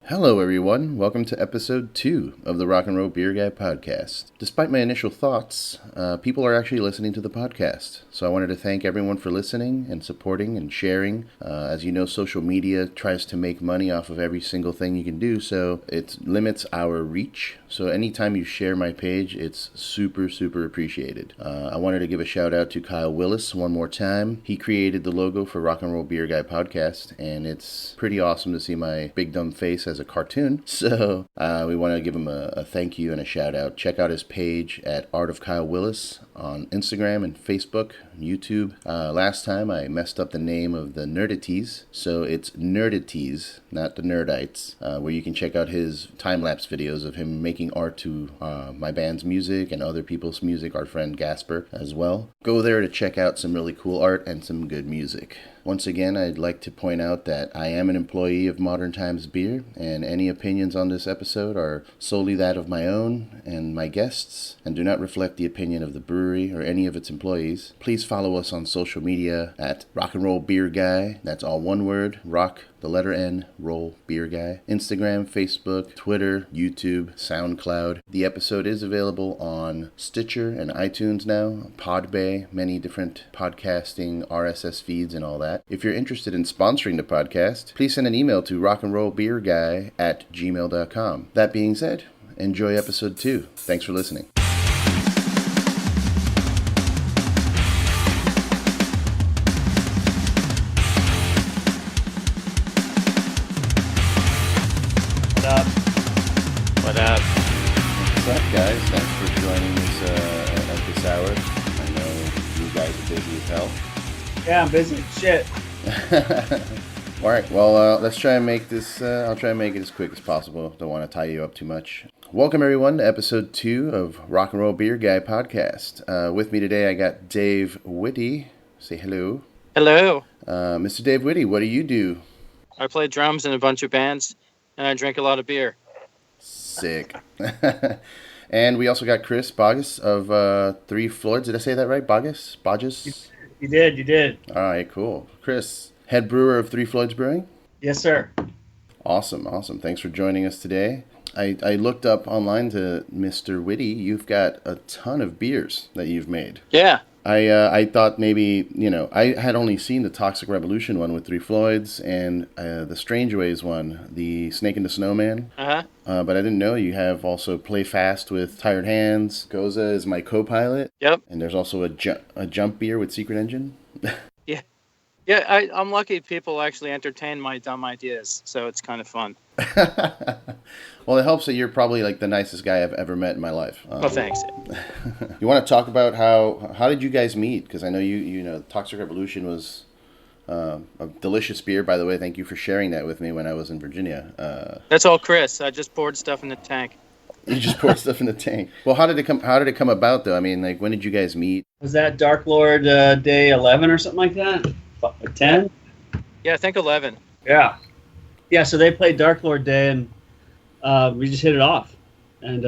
Hello everyone, welcome to episode 2 of the RocknRoll Beer Guy Podcast. Despite my initial thoughts, people are actually listening to the podcast. So I wanted to thank everyone for listening and supporting and sharing. As you know, social media tries to make money off of every single thing you can do, so it limits our reach. So anytime you share my page, it's super appreciated. I wanted to give a shout out to Kyle Willis one more time. He created the logo for RocknRoll Beer Guy Podcast, and it's pretty awesome to see my big dumb face as a cartoon. So we want to give him a thank you and a shout out. Check out his page at Art of Kyle Willis on Instagram and Facebook, YouTube. Last time I messed up the name of the Nerdities, so it's Nerdities, not the Nerdites, where you can check out his time-lapse videos of him making art to my band's music and other people's music, our friend Gasper as well. Go there to check out some really cool art and some good music. Once again, I'd like to point out that I am an employee of Modern Times Beer, and any opinions on this episode are solely that of my own and my guests, and do not reflect the opinion of the brewery or any of its employees. Please follow us on social media at RocknRoll Beer Guy. That's all one word, rock, the letter N, roll, beer guy. Instagram, Facebook, Twitter, YouTube, SoundCloud. The episode is available on Stitcher and iTunes now, Podbay, many different podcasting RSS feeds and all that. If you're interested in sponsoring the podcast, please send an email to rocknrollbeerguy@gmail.com. That being said, enjoy episode 2. Thanks for listening. What up? What's up, guys? Thanks for joining us at this hour. I know you guys are busy as hell. Yeah, I'm busy as shit. All right, well, let's try and make this, I'll try and make it as quick as possible. Don't want to tie you up too much. Welcome, everyone, to episode 2 of RocknRoll Beer Guy Podcast. With me today, I got Dave Witte. Say hello. Hello. Mr. Dave Witte, what do you do? I play drums in a bunch of bands, and I drink a lot of beer. Sick. And we also got Chris Boggess of Floyds. Did I say that right? Boggess? You did. All right, cool. Chris, head brewer of Floyds Brewing? Yes, sir. Awesome. Thanks for joining us today. I looked up online to Mr. Witte. You've got a ton of beers that you've made. Yeah. I thought maybe, I had only seen the Toxic Revolution one with Floyds and the Strange Ways one, the Snake and the Snowman. Uh-huh. But I didn't know you have also Play Fast with Tired Hands. Goza is my co-pilot. Yep. And there's also a jump beer with Secret Engine. Yeah, I'm lucky people actually entertain my dumb ideas, so it's kind of fun. Well, it helps that you're probably like the nicest guy I've ever met in my life. Well, thanks. You want to talk about how did you guys meet? Because I know you know Toxic Revolution was a delicious beer, by the way. Thank you for sharing that with me when I was in Virginia. That's all Chris. I just poured stuff in the tank. You just poured stuff in the tank. Well, how did it come about though? I mean, like, when did you guys meet? Was that Dark Lord day 11 or something like that? 10? Yeah, I think 11. Yeah. Yeah, so they played Dark Lord Day, and we just hit it off and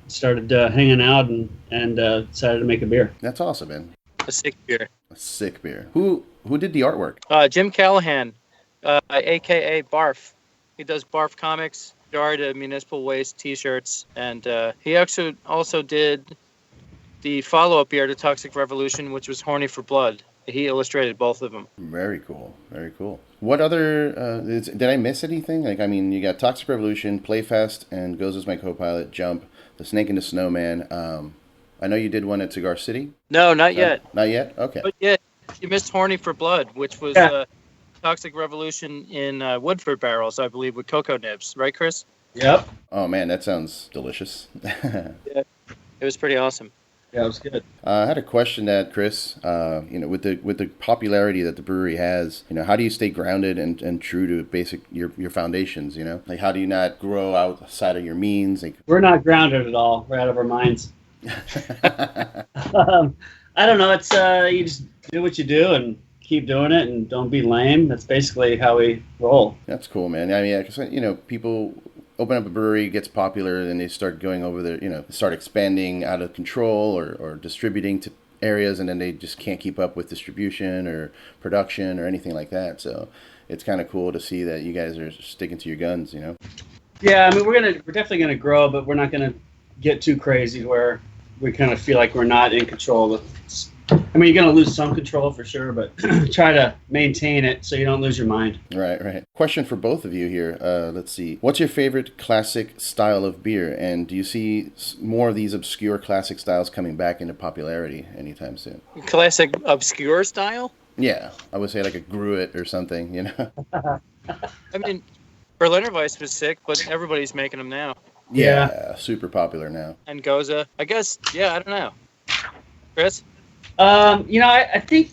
started hanging out and decided to make a beer. That's awesome, man. A sick beer. A sick beer. Who did the artwork? Jim Callahan, a.k.a. Barf. He does Barf comics, Yard Municipal Waste t-shirts, and he actually also did the follow-up beer to Toxic Revolution, which was Horny for Blood. He illustrated both of them. Very cool. What other, did I miss anything? Like, I mean, you got Toxic Revolution, Playfest, and Goes as my co-pilot, Jump, The Snake and the Snowman. I know you did one at Cigar City. No, not yet. Not yet? Okay. But yeah, you missed Horny for Blood, which was Toxic Revolution in Woodford barrels, I believe, with cocoa nibs. Right, Chris? Yep. Oh, man, that sounds delicious. Yeah, it was pretty awesome. Yeah, it was good. I had a question that Chris, with the popularity that the brewery has, how do you stay grounded and true to basic your foundations? Like, how do you not grow outside of your means? Like, we're not grounded at all. We're out of our minds. I don't know. It's you just do what you do and keep doing it and don't be lame. That's basically how we roll. That's cool, man. I mean, because people open up a brewery, gets popular, and they start going over there, start expanding out of control or distributing to areas, and then they just can't keep up with distribution or production or anything like that. So it's kind of cool to see that you guys are sticking to your guns, Yeah, I mean, we're definitely gonna grow, but we're not gonna get too crazy where we kind of feel like we're not in control. I mean, you're gonna lose some control for sure, but try to maintain it so you don't lose your mind. Right. Question for both of you here. Let's see. What's your favorite classic style of beer, and do you see more of these obscure classic styles coming back into popularity anytime soon? Classic obscure style? Yeah, I would say like a Gruit or something, you know? I mean, Berliner Weiss was sick, but everybody's making them now. Yeah, super popular now. And Goza. I guess, yeah, I don't know. Chris? I think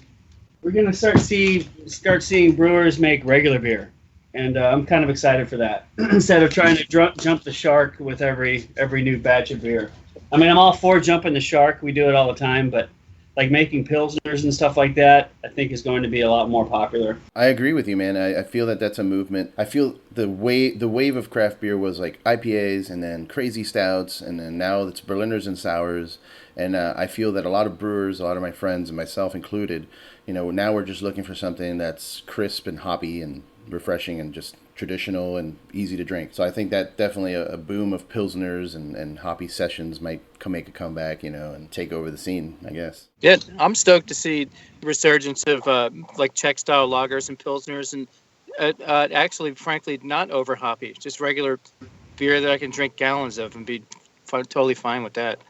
we're gonna start seeing brewers make regular beer, and I'm kind of excited for that. Instead of trying to jump the shark with every new batch of beer. I mean, I'm all for jumping the shark. We do it all the time, but like making pilsners and stuff like that, I think is going to be a lot more popular. I agree with you, man. I feel that's a movement. I feel the wave of craft beer was like IPAs and then crazy stouts, and then now it's Berliners and sours. And I feel that a lot of brewers, a lot of my friends and myself included, now we're just looking for something that's crisp and hoppy and refreshing and just traditional and easy to drink. So I think that definitely a boom of pilsners and hoppy sessions might make a comeback, and take over the scene, I guess. Yeah, I'm stoked to see the resurgence of like Czech style lagers and pilsners, and actually, frankly, not over hoppy, just regular beer that I can drink gallons of and be totally fine with that.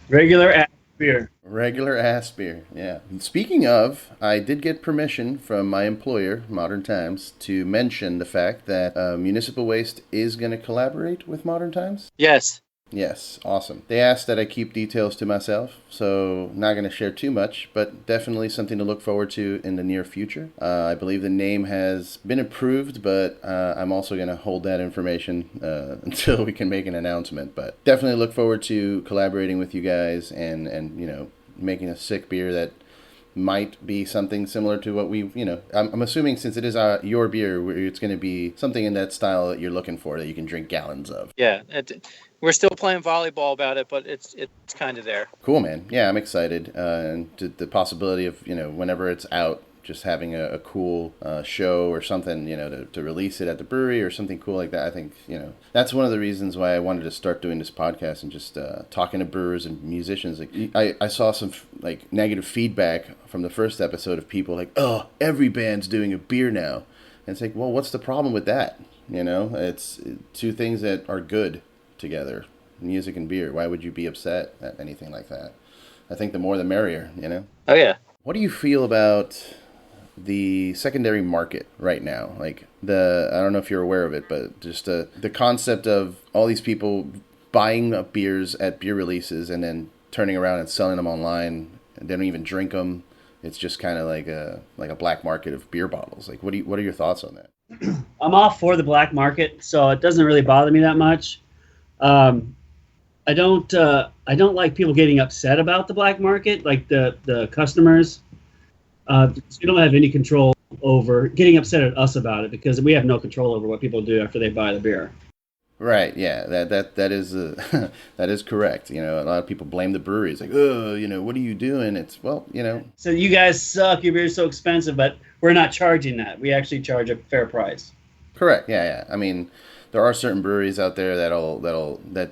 Regular ass beer. Regular ass beer, yeah. Speaking of, I did get permission from my employer, Modern Times, to mention the fact that Municipal Waste is going to collaborate with Modern Times. Yes, awesome. They asked that I keep details to myself, so not going to share too much, but definitely something to look forward to in the near future. I believe the name has been approved, but I'm also going to hold that information until we can make an announcement. But definitely look forward to collaborating with you guys and making a sick beer that might be something similar to what I'm assuming, since it is your beer, it's going to be something in that style that you're looking for, that you can drink gallons of. Yeah, we're still playing volleyball about it, but it's kind of there. Cool, man. Yeah, I'm excited. And the possibility of, whenever it's out, just having a cool show or something, to release it at the brewery or something cool like that. I think, that's one of the reasons why I wanted to start doing this podcast and just talking to brewers and musicians. Like, I saw some negative feedback from the first episode of people like, oh, every band's doing a beer now. And it's like, well, what's the problem with that? It's two things that are good together, music and beer. Why would you be upset at anything like that? I think the more the merrier, Oh, yeah. What do you feel about the secondary market right now? Like I don't know if you're aware of it, but just the concept of all these people buying up beers at beer releases and then turning around and selling them online, and they don't even drink them. It's just kind of like a black market of beer bottles. Like, what are your thoughts on that? I'm all for the black market, so it doesn't really bother me that much. I don't like people getting upset about the black market, like the customers. We don't have any control over getting upset at us about it, because we have no control over what people do after they buy the beer. Right. Yeah. That is that is correct. A lot of people blame the breweries. Like, oh, what are you doing? It's So you guys suck. Your beer's so expensive, but we're not charging that. We actually charge a fair price. Correct. Yeah. I mean, there are certain breweries out there that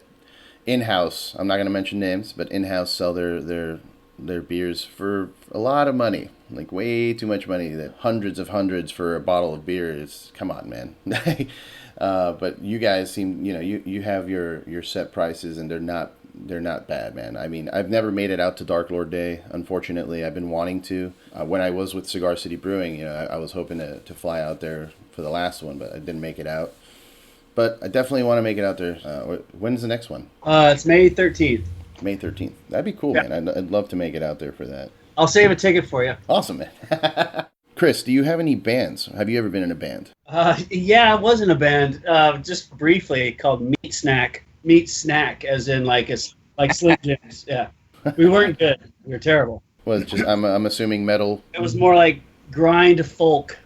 in-house, I'm not going to mention names, but in-house sell their beers for a lot of money, like way too much money. That hundreds for a bottle of beer is, come on, man. But you guys seem, you have your set prices, and they're not bad, man. I mean, I've never made it out to Dark Lord Day, unfortunately. I've been wanting to. When I was with Cigar City Brewing, I was hoping to fly out there for the last one, but I didn't make it out. But I definitely want to make it out there. When's the next one? It's May 13th. May 13th. That'd be cool, yeah. Man. I'd love to make it out there for that. I'll save a ticket for you. Awesome, man. Chris, do you have any bands? Have you ever been in a band? Yeah, I was in a band, just briefly, called Meat Snack. Meat Snack, as in like Slim Jims. Yeah, we weren't good. We were terrible. Was just I'm assuming metal. It was more like grind folk.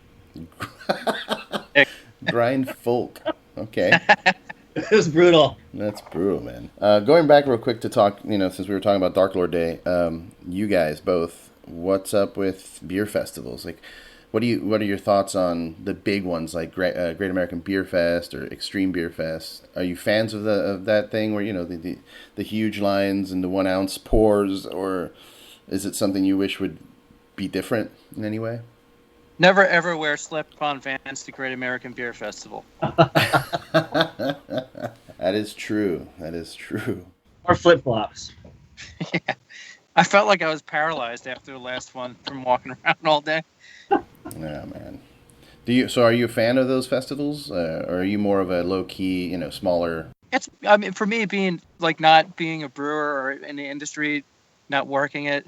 Grind folk. Okay. It was brutal. That's brutal, man. Going back real quick to talk, since we were talking about Dark Lord Day, you guys both, what's up with beer festivals? Like, What are your thoughts on the big ones like Great American Beer Fest or Extreme Beer Fest? Are you fans of that thing where the huge lines and the 1 ounce pours, or is it something you wish would be different in any way? Never ever wear slip-on Vans to Great American Beer Festival. That is true. Or flip-flops. Yeah. I felt like I was paralyzed after the last one from walking around all day. Yeah, man. Are you a fan of those festivals, or are you more of a low key, smaller? For me, not being a brewer or in the industry, not working it,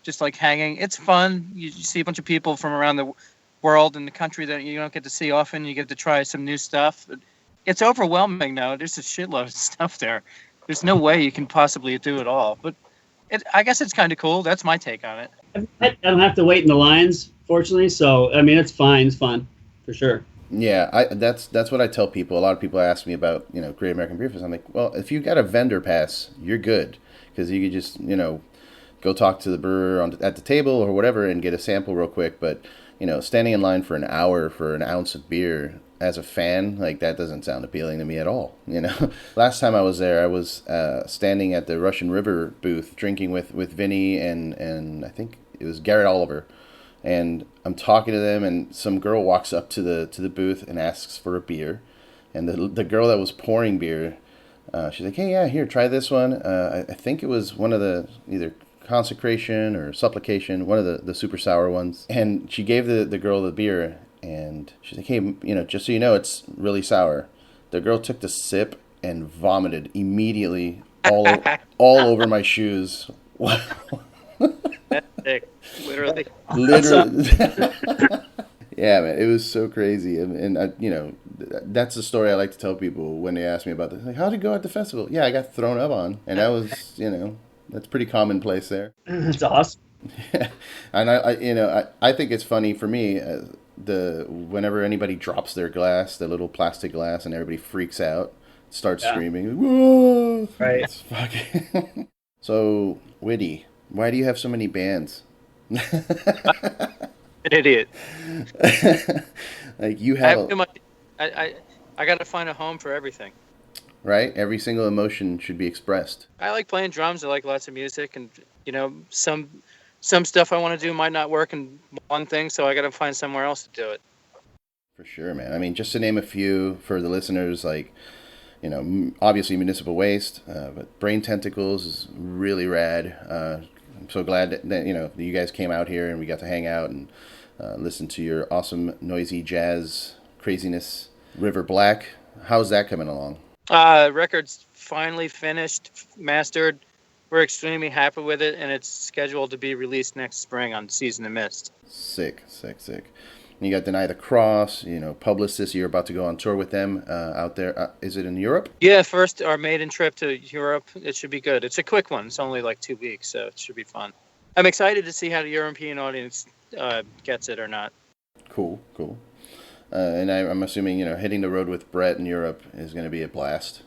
just like hanging. It's fun. You see a bunch of people from around the world and the country that you don't get to see often. You get to try some new stuff. It's overwhelming now. There's a shitload of stuff there. There's no way you can possibly do it all. But I guess it's kind of cool. That's my take on it. I don't have to wait in the lines, fortunately. So, I mean, it's fine. It's fun, for sure. Yeah, that's what I tell people. A lot of people ask me about, Great American Beer Fest. I'm like, well, if you got a vendor pass, you're good. Because you could just, go talk to the brewer at the table or whatever and get a sample real quick. But, standing in line for an hour for an ounce of beer as a fan, like, that doesn't sound appealing to me at all, Last time I was there, I was standing at the Russian River booth drinking with Vinny and I think it was Garrett Oliver. And I'm talking to them, and some girl walks up to the booth and asks for a beer. And the girl that was pouring beer, she's like, hey, yeah, here, try this one. I think it was one of the either Consecration or Supplication, one of the super sour ones. And she gave the girl the beer, and she's like, hey, just so you know, it's really sour. The girl took the sip and vomited immediately all over my shoes. That's sick. Literally. Yeah, man, it was so crazy. And that's the story I like to tell people when they ask me about this. Like, how'd it go at the festival? Yeah, I got thrown up on. And that was, that's pretty commonplace there. That's awesome. Yeah. And I think it's funny for me, whenever anybody drops their glass, the little plastic glass, and everybody freaks out, starts screaming, whoa! Right. It's fucking... So, Witte, why do you have so many bands? An idiot. Like, you have too much. I got to find a home for everything. Right? Every single emotion should be expressed. I like playing drums. I like lots of music, and some stuff I want to do might not work in one thing, so I got to find somewhere else to do it. For sure, man. I mean, just to name a few for the listeners, like, obviously Municipal Waste, but Brain Tentacles is really rad. I'm so glad that you guys came out here and we got to hang out and listen to your awesome noisy jazz craziness. River Black, how's that coming along? Record's finally finished, mastered. We're extremely happy with it, and it's scheduled to be released next spring on Season of Mist. Sick. You got Deny the Cross, Publicist. You're about to go on tour with them out there. Is it in Europe? Yeah, first our maiden trip to Europe. It should be good. It's a quick one. It's only like 2 weeks, so it should be fun. I'm excited to see how the European audience gets it or not. Cool. And I'm assuming, hitting the road with Brett in Europe is going to be a blast.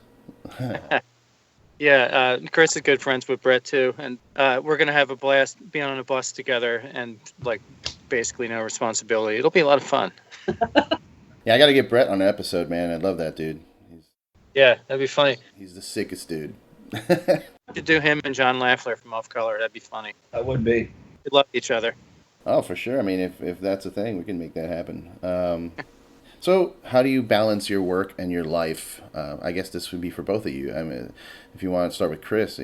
Yeah, Chris is good friends with Brett too, and we're gonna have a blast being on a bus together, and like basically no responsibility. It'll be a lot of fun. Yeah, I got to get Brett on an episode, man. I love that dude. Yeah, that'd be funny. He's the sickest dude. To do him and John Lafler from Off Color, that'd be funny. That would be. We love each other. Oh, for sure. I mean, if that's a thing, we can make that happen. So how do you balance your work and your life? I guess this would be for both of you. I mean, if you want to start with Chris,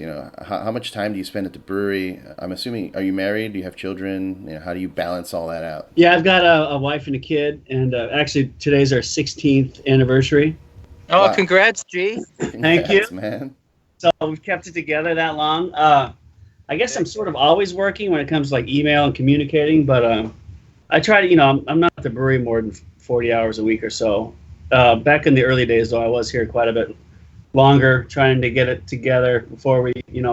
how much time do you spend at the brewery? I'm assuming, are you married? Do you have children? How do you balance all that out? Yeah, I've got a wife and a kid, and actually today's our 16th anniversary. Oh, wow. Congrats, G. Thank you, man. So we've kept it together that long. I guess I'm sort of always working when it comes to like email and communicating, but I try to, I'm not at the brewery more than 40 hours a week or so. Back in the early days, though, I was here quite a bit longer, trying to get it together before we,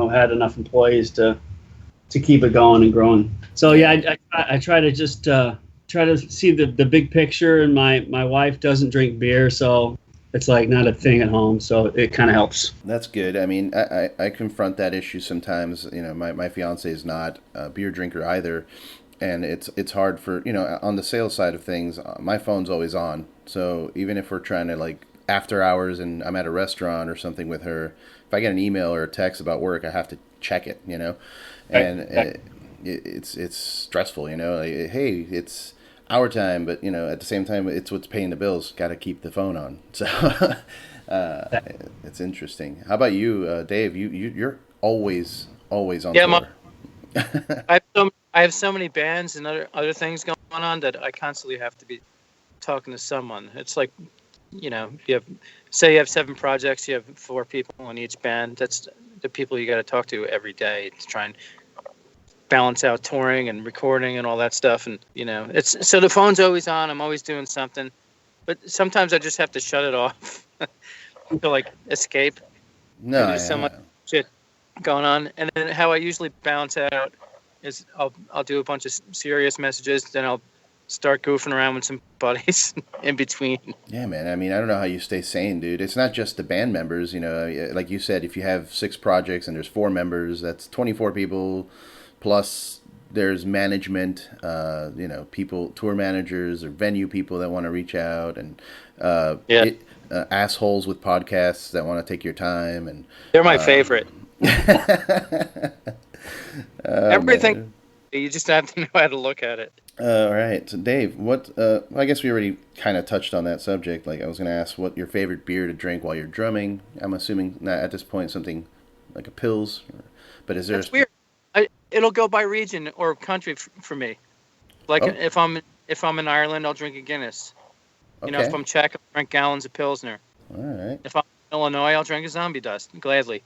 had enough employees to keep it going and growing. So yeah, I try to just try to see the big picture. And my wife doesn't drink beer, so it's like not a thing at home. So it kind of helps. That's good. I mean, I confront that issue sometimes. My fiance is not a beer drinker either. and it's hard for, on the sales side of things, my phone's always on. So even if we're trying to like after hours and I'm at a restaurant or something with her, if I get an email or a text about work, I have to check it, and it's stressful, like, hey, it's our time, but at the same time, it's what's paying the bills. Got to keep the phone on. So it's interesting. How about you, Dave? You're always on tour. I have so many bands and other things going on that I constantly have to be talking to someone. It's like, you have 7 projects, you have 4 people in each band. That's the people you got to talk to every day to try and balance out touring and recording and all that stuff. And it's so the phone's always on. I'm always doing something, but sometimes I just have to shut it off to like escape. No, there's so much shit going on. And then how I usually balance out is I'll do a bunch of serious messages, then I'll start goofing around with some buddies in between. Yeah, man. I mean, I don't know how you stay sane, dude. It's not just the band members, like you said, if you have 6 projects and there's 4 members, that's 24 people, plus there's management, people, tour managers or venue people that want to reach out, and assholes with podcasts that want to take your time. And they're my favorite. Everything, man. You just have to know how to look at it. All right. So, Dave, I guess we already kind of touched on that subject. Like, I was going to ask what your favorite beer to drink while you're drumming. I'm assuming at this point something like a Pils. But is there... That's weird. It'll go by region or country for me. Like, if I'm in Ireland, I'll drink a Guinness. Okay. If I'm Czech, I'll drink gallons of Pilsner. All right. If I'm in Illinois, I'll drink a Zombie Dust, gladly.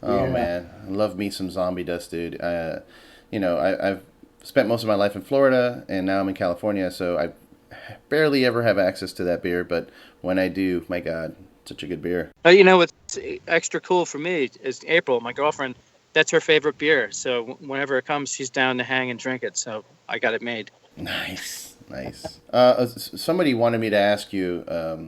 Oh, man. I love me some Zombie Dust, dude. I've spent most of my life in Florida, and now I'm in California, so I barely ever have access to that beer, but when I do, my God, such a good beer. What's extra cool for me is April, my girlfriend, that's her favorite beer, so whenever it comes, she's down to hang and drink it, so I got it made. Nice. Somebody wanted me to ask you,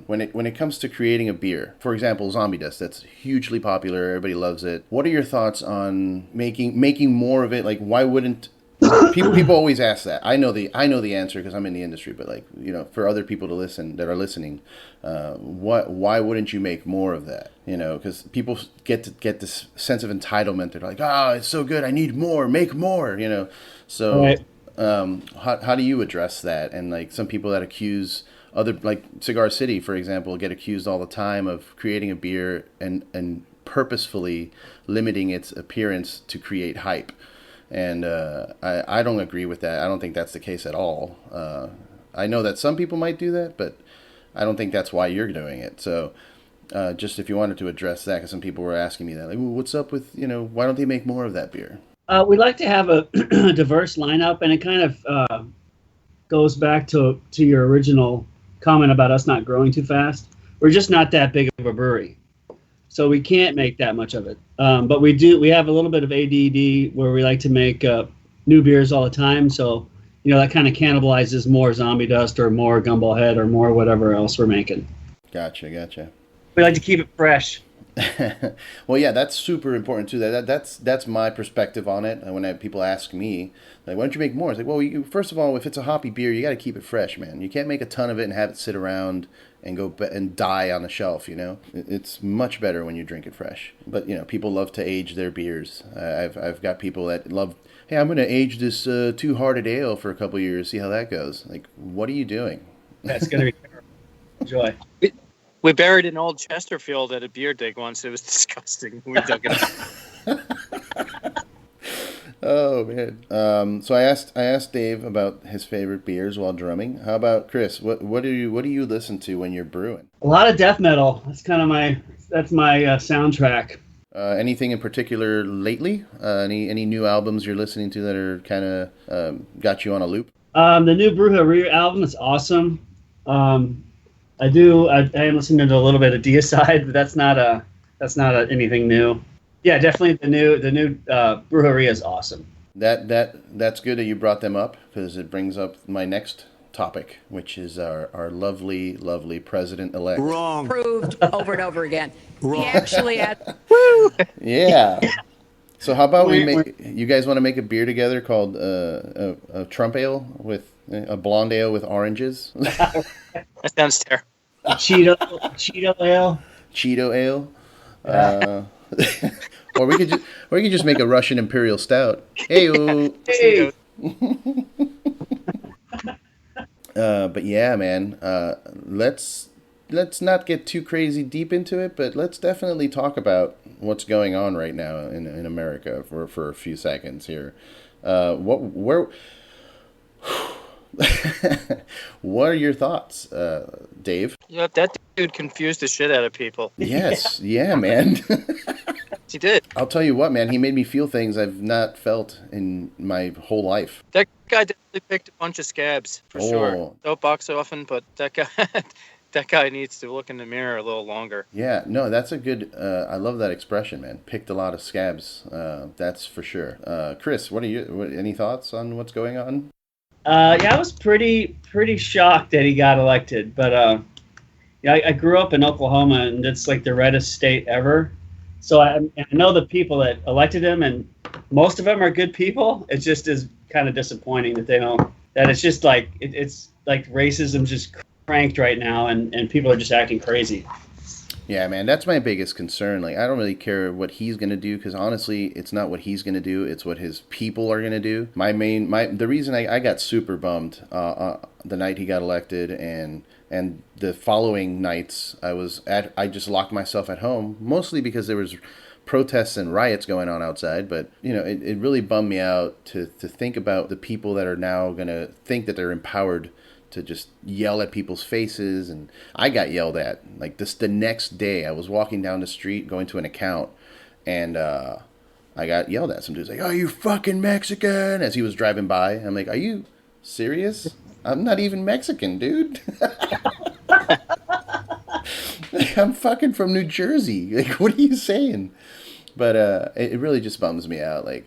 when it comes to creating a beer, for example, Zombie Dust, that's hugely popular, everybody loves it. What are your thoughts on making more of it? Like, why wouldn't people always ask that? I know the answer because I'm in the industry, but like, for other people that are listening, why wouldn't you make more of that? Because people get this sense of entitlement. They're like, it's so good, I need more, make more. So. Right. How do you address that? And like some people that accuse other, like Cigar City, for example, get accused all the time of creating a beer and purposefully limiting its appearance to create hype. And I don't agree with that. I don't think that's the case at all. I know that some people might do that, but I don't think that's why you're doing it. So just if you wanted to address that, because some people were asking me that, like, well, what's up with, why don't they make more of that beer? We like to have a diverse lineup, and it kind of goes back to your original comment about us not growing too fast. We're just not that big of a brewery, so we can't make that much of it. But we have a little bit of ADD where we like to make new beers all the time, so that kind of cannibalizes more Zombie Dust or more Gumball Head or more whatever else we're making. Gotcha. We like to keep it fresh. Well, yeah, that's super important too. That's my perspective on it. And when people ask me, like, why don't you make more? It's like, well, first of all, if it's a hoppy beer, you got to keep it fresh, man. You can't make a ton of it and have it sit around and go and die on the shelf. It's much better when you drink it fresh. But people love to age their beers. I've got people that love, hey, I'm going to age this Two Hearted Ale for a couple years, see how that goes. Like, what are you doing? That's going to be terrible. Enjoy. We buried an old Chesterfield at a beer dig once. It was disgusting. We dug it up. Oh, man. So I asked Dave about his favorite beers while drumming. How about Chris? What do you listen to when you're brewing? A lot of death metal. That's kind of my soundtrack. Anything in particular lately? Any new albums you're listening to that are kind of got you on a loop? The new Brewer album is awesome. I am listening to a little bit of Deicide, but that's not anything new. Yeah, definitely the new Brewery is awesome. That's good that you brought them up, because it brings up my next topic, which is our lovely president-elect. Wrong. Proved over and over again. Wrong. He actually had. Yeah. So how about you guys want to make a beer together called a Trump ale with a blonde ale with oranges? That sounds terrible. Cheeto ale. Cheeto ale. Yeah. Or we could just make a Russian Imperial Stout. Hey. But yeah, man. Let's not get too crazy deep into it, but let's definitely talk about what's going on right now in America for a few seconds here. What are your thoughts, Dave? Yeah, that dude confused the shit out of people. Yes, yeah, man. He did. I'll tell you what, man. He made me feel things I've not felt in my whole life. That guy definitely picked a bunch of scabs for sure. Don't box often, but that guy needs to look in the mirror a little longer. Yeah, no, that's a good. I love that expression, man. Picked a lot of scabs. That's for sure. Chris, any thoughts on what's going on? Yeah, I was pretty shocked that he got elected, but I grew up in Oklahoma, and it's like the reddest state ever. So I know the people that elected him, and most of them are good people. It just is kind of disappointing that they don't. That it's just like it's like racism just cranked right now, and people are just acting crazy. Yeah, man, that's my biggest concern. Like, I don't really care what he's gonna do, because honestly, it's not what he's gonna do; it's what his people are gonna do. The reason I got super bummed the night he got elected, and the following nights I just locked myself at home, mostly because there was protests and riots going on outside. But it really bummed me out to think about the people that are now gonna think that they're empowered to just yell at people's faces. And I got yelled at like this the next day. I was walking down the street going to an account, and I got yelled at. Some dude's like, "Oh, you fucking Mexican," as he was driving by. I'm like, "Are you serious? I'm not even Mexican, dude." I'm fucking from New Jersey. Like, what are you saying? But it really just bums me out. Like,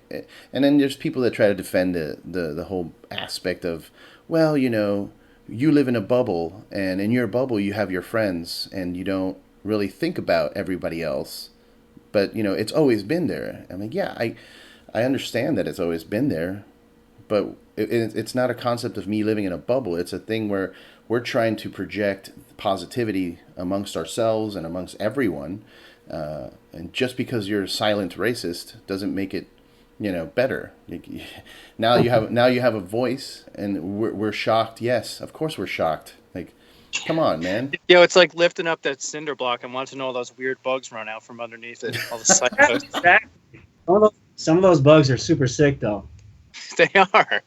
and then there's people that try to defend the whole aspect of, well, you live in a bubble, and in your bubble you have your friends, and you don't really think about everybody else. But it's always been there. I mean, yeah, I understand that it's always been there, but it's not a concept of me living in a bubble. It's a thing where we're trying to project positivity amongst ourselves and amongst everyone. And just because you're a silent racist doesn't make it, better. Now you have a voice, and we're shocked. Yes, of course we're shocked. Like, come on, man. It's like lifting up that cinder block and watching all those weird bugs run out from underneath it. All the psychos. Exactly. Some of those bugs are super sick, though. They are.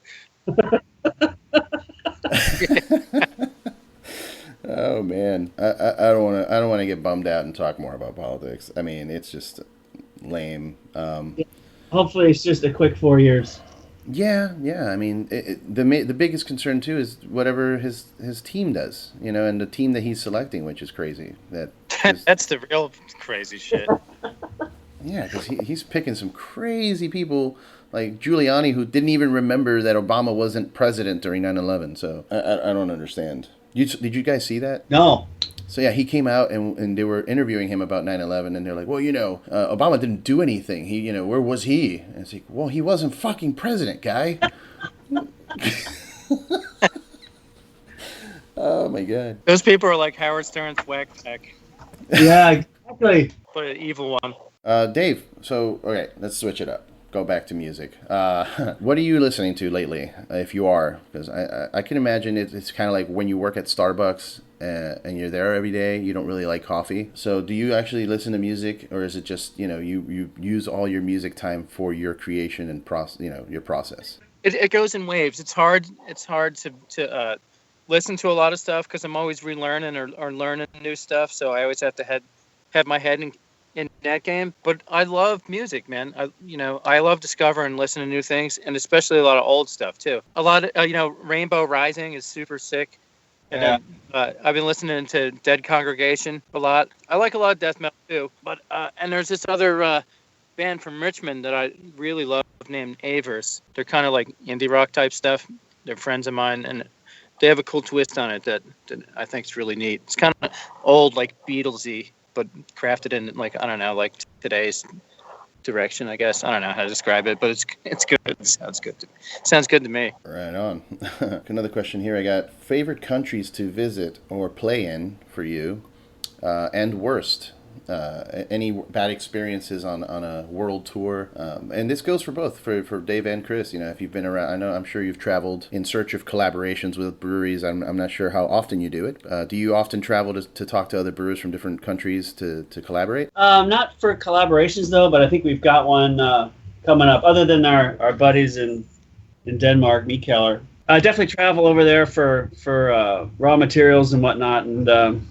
Oh man, I don't want to get bummed out and talk more about politics. I mean, it's just lame. Hopefully, it's just a quick 4 years. Yeah. I mean, the biggest concern too is whatever his team does, and the team that he's selecting, which is crazy. That's the real crazy shit. Yeah, because he's picking some crazy people like Giuliani, who didn't even remember that Obama wasn't president during 9/11. So I don't understand. Did you guys see that? No. So yeah, he came out and they were interviewing him about 9/11, and they're like, well, Obama didn't do anything. He, where was he? And it's like, well, he wasn't fucking president, guy. Oh my god. Those people are like Howard Stern's whack pack. Yeah, exactly. But an evil one. Dave, so okay, let's switch it up. Go back to music. What are you listening to lately, if you are? Because I can imagine it's kind of like when you work at Starbucks and you're there every day, you don't really like coffee. So do you actually listen to music, or is it just, you use all your music time for your creation and your process? It goes in waves. It's hard to listen to a lot of stuff because I'm always relearning or learning new stuff. So I always have to have my head in that game. But I love music, man. I love discovering and listening to new things, and especially a lot of old stuff too. A lot of Rainbow Rising is super sick. And yeah. I've been listening to Dead Congregation a lot. I like a lot of death metal too. But and there's this other band from Richmond that I really love named Avers. They're kind of like indie rock type stuff. They're friends of mine, and they have a cool twist on it that I think is really neat. It's kind of old, like Beatlesy, but crafted in like, I don't know, like today's direction, I guess. I don't know how to describe it, but it's good. It sounds good. Sounds good to me. Right on. Another question here I got. Favorite countries to visit or play in for you, and worst. Any bad experiences on a world tour, and this goes for both for Dave and Chris. If you've been around, I'm sure you've traveled in search of collaborations with breweries. I'm not sure how often you do it. Do you often travel to talk to other brewers from different countries to collaborate? Not for collaborations though, but I think we've got one coming up. Other than our buddies in Denmark, Mikaeler, I definitely travel over there for raw materials and whatnot, and.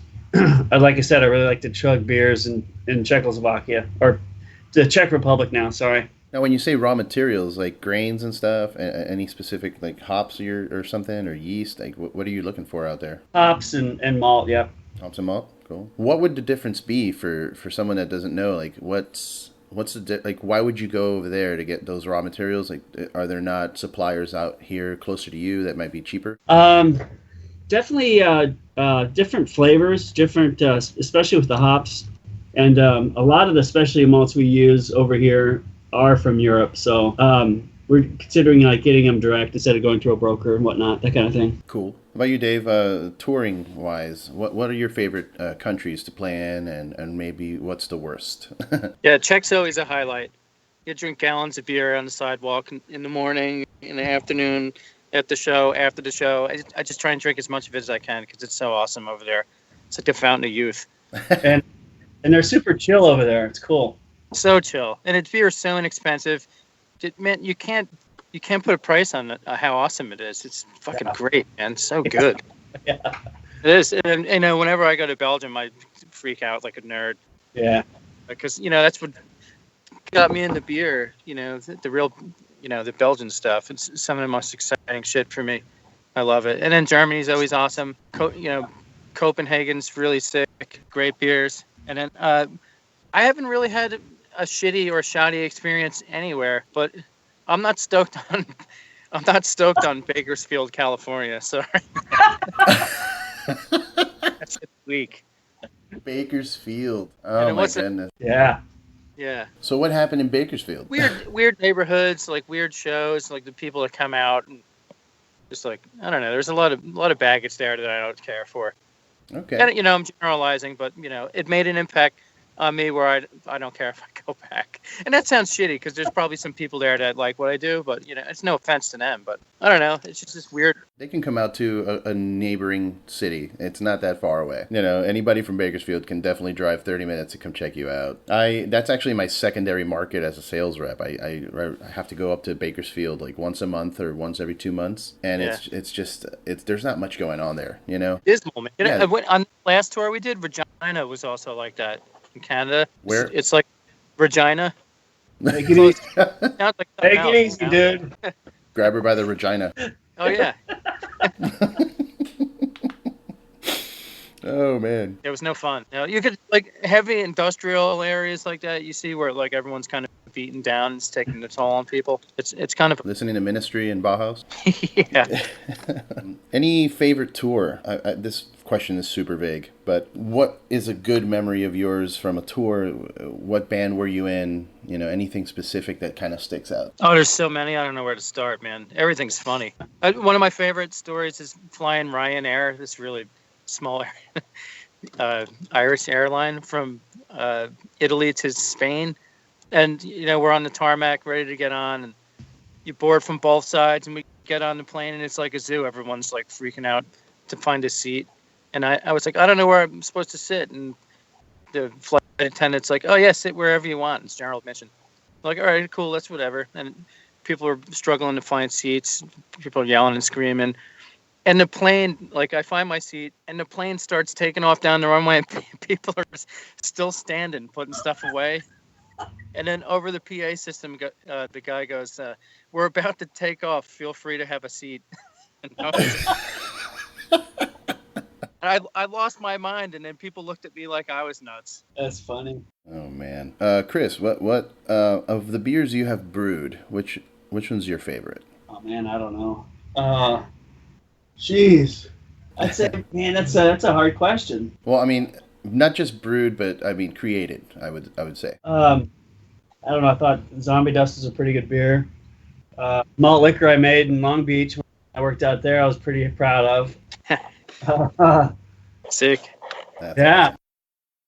Like I said, I really like to chug beers in Czechoslovakia, or the Czech Republic now, sorry. Now, when you say raw materials, like grains and stuff, any specific, like hops or something, or yeast, like what are you looking for out there? Hops and malt, yeah. Hops and malt, cool. What would the difference be for someone that doesn't know? Like, what's the why would you go over there to get those raw materials? Like, are there not suppliers out here closer to you that might be cheaper? Definitely different flavors, different, especially with the hops. And a lot of the specialty malts we use over here are from Europe. So we're considering getting them direct instead of going to a broker and whatnot, that kind of thing. Cool. How about you, Dave? Touring wise, what are your favorite countries to play in, and maybe what's the worst? Yeah, Czech's always a highlight. You drink gallons of beer on the sidewalk in the morning, in the afternoon, at the show, after the show. I just try and drink as much of it as I can because it's so awesome over there. It's like a fountain of youth. and they're super chill over there. It's cool. So chill. And beer is so inexpensive. Man, you can't put a price on it, how awesome it is. It's fucking great, man. It's so good. Yeah. It is. And, whenever I go to Belgium, I freak out like a nerd. Yeah. Because, that's what got me into beer, the real... the Belgian stuff. It's some of the most exciting shit for me. I love it. And then Germany's always awesome. Copenhagen's really sick. Great beers. And then I haven't really had a shitty or shoddy experience anywhere, but I'm not stoked on Bakersfield, California. Sorry. That's weak. Bakersfield. Oh my goodness. Yeah. Yeah. So what happened in Bakersfield? Weird neighborhoods, like weird shows, like the people that come out, and just like I don't know. There's a lot of baggage there that I don't care for. Okay. And, I'm generalizing, but it made an impact on me where I don't care if I go back. And that sounds shitty because there's probably some people there that like what I do, but it's no offense to them. But I don't know. It's just this weird. They can come out to a neighboring city. It's not that far away. Anybody from Bakersfield can definitely drive 30 minutes to come check you out. That's actually my secondary market as a sales rep. I have to go up to Bakersfield like once a month or once every 2 months, and it's just there's not much going on there. Dismal, man. Yeah. On the last tour we did, Regina was also like that. In Canada, where it's like Regina. Take it easy, Take it easy, dude. Grab her by the Regina. Oh yeah. Oh man. It was no fun. You could like heavy industrial areas like that. You see where like everyone's kind of beaten down. It's taking a toll on people. It's kind of listening to Ministry in Bauhaus. Yeah. Any favorite tour? This question is super vague, but what is a good memory of yours from a tour? What band were you in? Anything specific that kind of sticks out? Oh, there's so many. I don't know where to start, man. Everything's funny. One of my favorite stories is flying Ryanair, this really small Irish airline from Italy to Spain. And, we're on the tarmac ready to get on, and you board from both sides, and we get on the plane, and it's like a zoo. Everyone's like freaking out to find a seat. And I was like, I don't know where I'm supposed to sit. And the flight attendant's like, oh, yeah, sit wherever you want. It's general admission. I'm like, all right, cool, that's whatever. And people are struggling to find seats. People are yelling and screaming. And the plane, like, I find my seat, and the plane starts taking off down the runway, and people are still standing, putting stuff away. And then over the PA system, the guy goes, we're about to take off. Feel free to have a seat. And I lost my mind, and then people looked at me like I was nuts. That's funny. Oh man, Chris, what of the beers you have brewed, which one's your favorite? Oh man, I don't know. Jeez, I'd say, man, that's a hard question. Well, I mean, not just brewed, but I mean created. I would say. I don't know. I thought Zombie Dust is a pretty good beer. Malt liquor I made in Long Beach when I worked out there. I was pretty proud of. Sick. That's Yeah. awesome.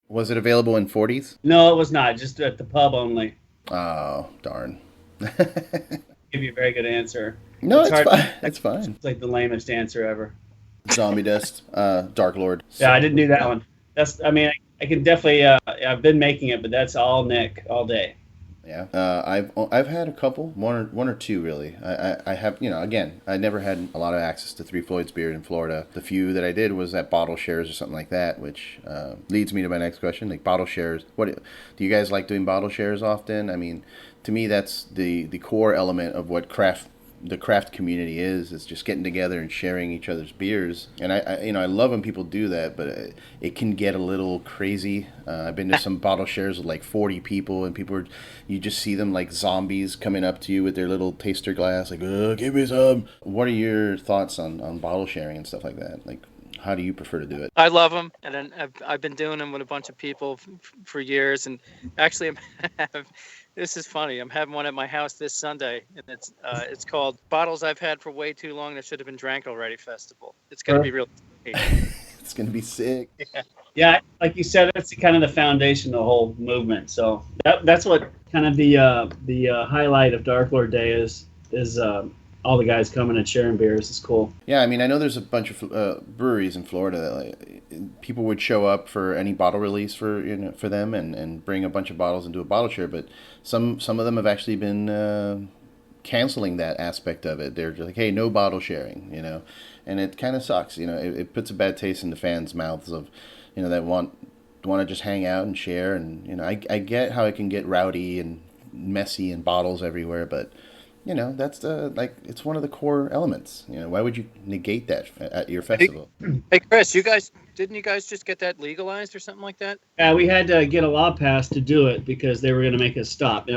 Was it available in 40s? No, it was not. Just at the pub only. Oh, darn. Give you a very good answer. No, It's it's hard- fine. It's fine. It's like the lamest answer ever. Zombie Dust, Dark Lord. Yeah, I didn't do that one. I can definitely. I've been making it, but that's all Nick all day. Yeah, I've had a couple, one or two really. I have, again, I never had a lot of access to Floyds beer in Florida. The few that I did was at bottle shares or something like that, which leads me to my next question. Like bottle shares, what do you guys like doing bottle shares often? I mean, to me, that's the core element of what the craft community is just getting together and sharing each other's beers. And I love when people do that, but it can get a little crazy. I've been to some bottle shares with like 40 people, and you just see them like zombies coming up to you with their little taster glass, like, give me some. What are your thoughts on bottle sharing and stuff like that? Like, how do you prefer to do it? I love them, and then I've been doing them with a bunch of people for years. And actually, this is funny. I'm having one at my house this Sunday, and it's called "Bottles I've Had for Way Too Long That Should Have Been Drank Already" festival. It's going to be real. It's going to be sick. Yeah, like you said, that's kind of the foundation of the whole movement. So that's what kind of the highlight of Dark Lord Day is all the guys coming and sharing beers. It's cool. Yeah, I mean, I know there's a bunch of breweries in Florida that like, people would show up for any bottle release for them and bring a bunch of bottles and do a bottle share, but some of them have actually been canceling that aspect of it. They're just like, hey, no bottle sharing, and it kind of sucks. It puts a bad taste in the fans' mouths of, that want to just hang out and share, and I get how it can get rowdy and messy and bottles everywhere, but that's it's one of the core elements. Why would you negate that at your festival? Hey Chris, didn't you guys just get that legalized or something like that? Yeah, we had to get a law passed to do it because they were going to make us stop.